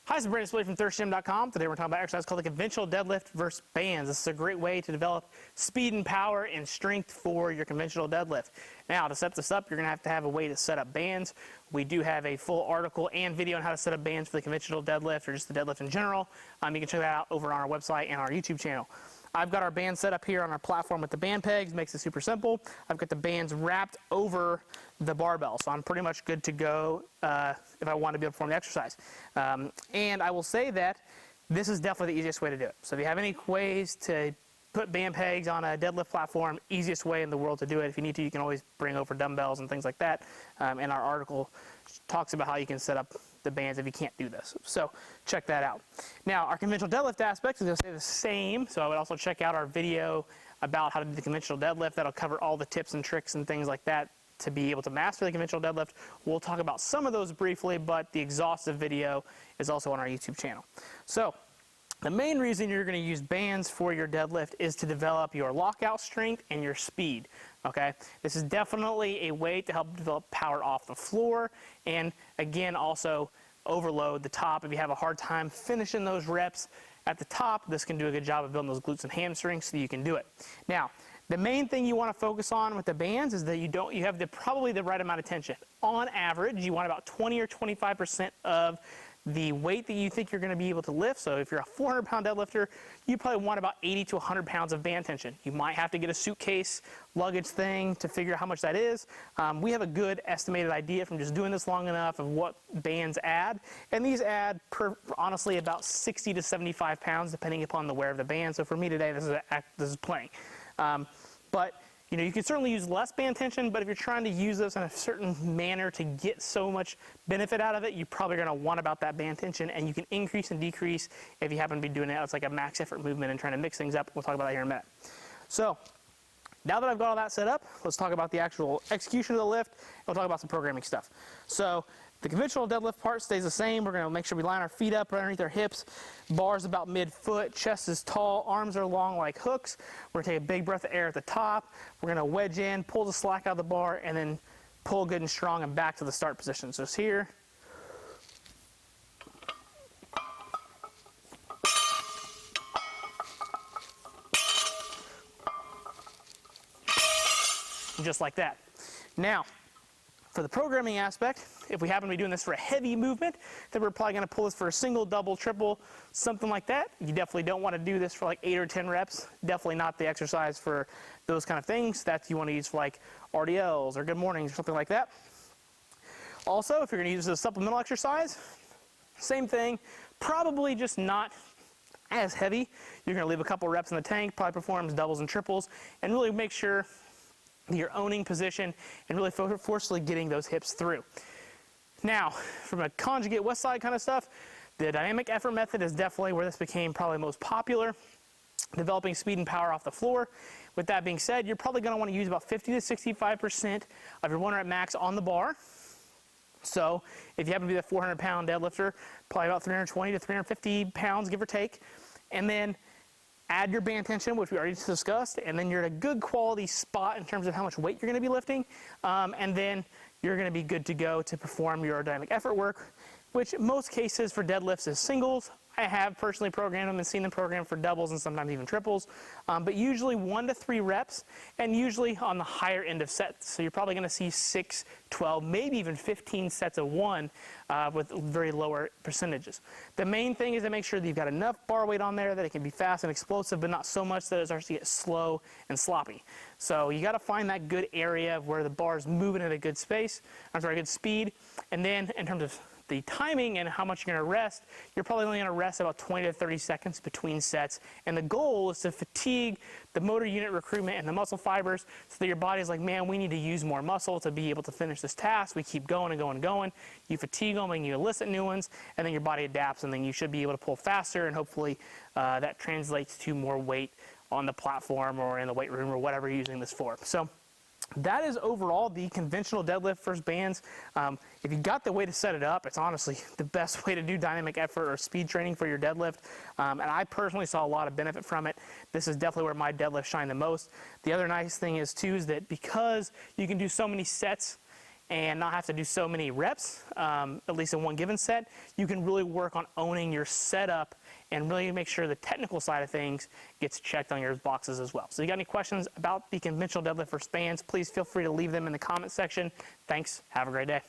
Hi, this is Brandon from thirstgym.com. Today we're talking about exercise called the conventional deadlift versus bands. This is a great way to develop speed and power and strength for your conventional deadlift. Now, to set this up, you're going to have a way to set up bands. We do have a full article and video on how to set up bands for the conventional deadlift or just the deadlift in general. You can check that out over on our website and our YouTube channel. I've got our band set up here on our platform with the band pegs, makes it super simple. I've got the bands wrapped over the barbell, so I'm pretty much good to go if I want to be able to perform the exercise. And I will say that this is definitely the easiest way to do it. So if you have any ways to put band pegs on a deadlift platform, easiest way in the world to do it. If you need to, you can always bring over dumbbells and things like that. And our article talks about how you can set up the bands if you can't do this. So check that out. Now, our conventional deadlift aspect is going to stay the same. So I would also check out our video about how to do the conventional deadlift. That'll cover all the tips and tricks and things like that to be able to master the conventional deadlift. We'll talk about some of those briefly, but the exhaustive video is also on our YouTube channel. So the main reason you're going to use bands for your deadlift is to develop your lockout strength and your speed. Okay, this is definitely a way to help develop power off the floor, and again, also overload the top. If you have a hard time finishing those reps at the top, this can do a good job of building those glutes and hamstrings so that you can do it. Now, the main thing you want to focus on with the bands is that you have probably the right amount of tension. On average, you want about 20 or 25% of the weight that you think you're going to be able to lift. So if you're a 400-pound deadlifter, you probably want about 80 to 100 pounds of band tension. You might have to get a suitcase luggage thing to figure out how much that is. We have a good estimated idea from just doing this long enough of what bands add, and these add honestly about 60 to 75 pounds depending upon the wear of the band. So for me today, this is plenty. But you can certainly use less band tension, but if you're trying to use this in a certain manner to get so much benefit out of it, you're probably going to want about that band tension, and you can increase and decrease if you happen to be doing it. It's like a max effort movement and trying to mix things up. We'll talk about that here in a minute. So now that I've got all that set up, let's talk about the actual execution of the lift, and we'll talk about some programming stuff. So the conventional deadlift part stays the same. We're going to make sure we line our feet up underneath our hips. Bars about mid-foot, chest is tall, arms are long like hooks. We're going to take a big breath of air at the top. We're going to wedge in, pull the slack out of the bar, and then pull good and strong and back to the start position. So it's here. And just like that. Now, for the programming aspect, if we happen to be doing this for a heavy movement, then we're probably going to pull this for a single, double, triple, something like that. You definitely don't want to do this for like 8 or 10 reps. Definitely not the exercise for those kind of things. That you want to use for like RDLs or good mornings or something like that. Also, if you're going to use this as a supplemental exercise, same thing, probably just not as heavy. You're going to leave a couple reps in the tank, probably perform doubles and triples, and really make sure you're owning position and really forcefully getting those hips through. Now, from a conjugate west side kind of stuff, the dynamic effort method is definitely where this became probably most popular, developing speed and power off the floor. With that being said, you're probably going to want to use about 50 to 65% of your 1 rep max on the bar. So if you happen to be the 400-pound deadlifter, probably about 320 to 350 pounds, give or take, and then add your band tension, which we already discussed, and then you're at a good quality spot in terms of how much weight you're going to be lifting, and then you're going to be good to go to perform your dynamic effort work, which in most cases for deadlifts is singles. I have personally programmed them and seen them programmed for doubles and sometimes even triples, but usually 1 to 3 reps, and usually on the higher end of sets. So you're probably going to see 6, 12, maybe even 15 sets of 1 with very lower percentages. The main thing is to make sure that you've got enough bar weight on there that it can be fast and explosive, but not so much that it starts to get slow and sloppy. So you got to find that good area where the bar is moving at a good good speed, and then in terms of the timing and how much you're going to rest, you're probably only going to rest about 20 to 30 seconds between sets. And the goal is to fatigue the motor unit recruitment and the muscle fibers so that your body is like, man, we need to use more muscle to be able to finish this task. We keep going and going and going. You fatigue them and you elicit new ones, and then your body adapts, and then you should be able to pull faster, and hopefully that translates to more weight on the platform or in the weight room or whatever you're using this for. So that is overall the conventional deadlift versus bands. If you got the way to set it up, it's honestly the best way to do dynamic effort or speed training for your deadlift. And I personally saw a lot of benefit from it. This is definitely where my deadlift shine the most. The other nice thing is too is that because you can do so many sets and not have to do so many reps, at least in one given set, you can really work on owning your setup and really make sure the technical side of things gets checked on your boxes as well. So if you got any questions about the conventional deadlift versus bands, please feel free to leave them in the comment section. Thanks. Have a great day.